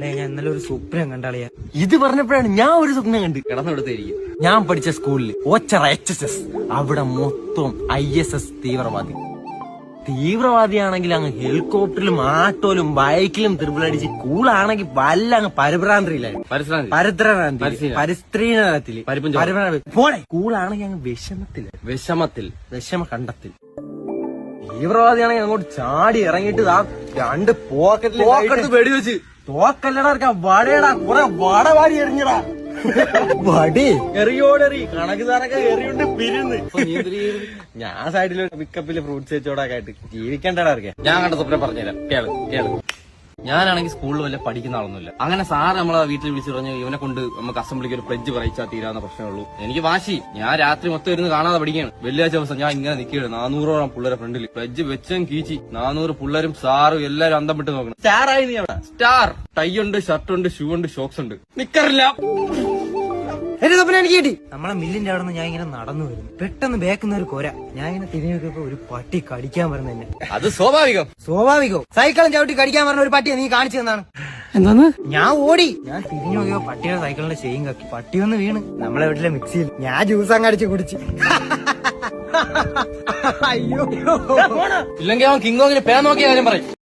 ഞാൻ ഇന്നലെ ഒരു സ്വപ്നം കണ്ടാളിയാ. ഇത് പറഞ്ഞപ്പോഴാണ് ഞാൻ ഒരു സ്വപ്നം കണ്ട് കിടന്നെടുത്തായിരിക്കും. ഞാൻ പഠിച്ച സ്കൂളിൽ ഓച്ചറ HSS അവിടെ മൊത്തം ISS തീവ്രവാദിയാണെങ്കിൽ അങ്ങ് ഹെലികോപ്റ്ററിലും ആട്ടോയിലും ബൈക്കിലും തിരുപ്പിലടിച്ച് കൂളാണെങ്കിൽ വല്ല അങ്ങ് പരഭ്രാന്തിയിലായിരുന്നു. പരിസ്ത്രീനത്തില് പോടെ കൂളാണെങ്കിൽ അങ്ങ് വിഷമ കണ്ടത്തിൽ. തീവ്രവാദിയാണെങ്കിൽ അങ്ങോട്ട് ചാടി ഇറങ്ങിയിട്ട് ആ രണ്ട് പോക്കറ്റിൽ വെടിവെച്ച് തോക്കല്ലടാ വടയടാ കുറെ വട വാരി എറിഞ്ഞടാ. വടി എറിയോടെറി കണക്ക് സാറൊക്കെ എറിയുണ്ട് പിരിന്ന്. ഞാൻ സൈഡിൽ പിക്കപ്പില് ഫ്രൂട്ട്സ് വെച്ചോടൊക്കെ ആയിട്ട് ജീവിക്കണ്ടടാ. ഞാൻ കണ്ട സ്വപ്നം പറഞ്ഞുതരാം, കേള്. ഞാനാണെങ്കിൽ സ്കൂളിൽ വല്ല പഠിക്കുന്ന ആളൊന്നുമില്ല. അങ്ങനെ സാറ് നമ്മളെ വീട്ടിൽ വിളിച്ചു പറഞ്ഞു ഇവനെ കൊണ്ട് നമുക്ക് അസംബ്ലിക്ക് ഒരു പ്ലഡ്ജ് പറയിച്ചാൽ തീരാവുന്ന പ്രശ്നമുള്ളൂ. എനിക്ക് വാശി, ഞാൻ രാത്രി മൊത്തം ഇരുന്ന് കാണാതെ പഠിക്കുകയാണ്. വെള്ളിയാഴ്ച ദിവസം ഞാൻ ഇങ്ങനെ നിൽക്കുകയാണ് 400ഓളം പിള്ളേരെ ഫ്രണ്ടിൽ പ്ലഡ്ജ് വെച്ചും കീച്ചി. 400 പിള്ളേരും സാറും എല്ലാരും അന്തം വിട്ട് നോക്കണം. സ്റ്റാറായി നീ അവിടെ. സ്റ്റാർ ടൈ ഉണ്ട്, ഷർട്ട് ഉണ്ട്, ഷൂ ഉണ്ട്, ഷോക്സ് ഉണ്ട്, നിക്കറില്ല. എന്റെ സ്വപ്നം എനിക്ക് കിട്ടി. നമ്മളെ മില്ലിന്റെ അവിടെ നിന്ന് ഞാൻ ഇങ്ങനെ നടന്നു വരുന്നു. പെട്ടെന്ന് ബേക്കുന്ന ഒരു കൊര. ഞാൻ ഇങ്ങനെ തിരിഞ്ഞു നോക്കിയപ്പോ ഒരു പട്ടി കടിക്കാൻ പറഞ്ഞ എന്നെ. അത് സ്വാഭാവികോ. സൈക്കിളും ചവിട്ടി കടിക്കാൻ പറഞ്ഞ ഒരു പട്ടിയെ നീ കാണിച്ചു തന്നാണ്. എന്താന്ന്? ഞാൻ ഓടി. ഞാൻ തിരിഞ്ഞു നോക്കിയോ പട്ടിയുടെ സൈക്കിളിന്റെ ചെയിൻ കക്കി. പട്ടി ഒന്ന് വീണ് നമ്മളെ വീട്ടിലെ മിക്സിയിൽ. ഞാൻ ജ്യൂസ് അങ്ങ് അടിച്ച് കുടിച്ച്. അയ്യോ, ഇല്ലെങ്കിൽ അവൻ കിങ് കോങ്ങിന് പേ നോക്കിയ കാര്യം പറയും.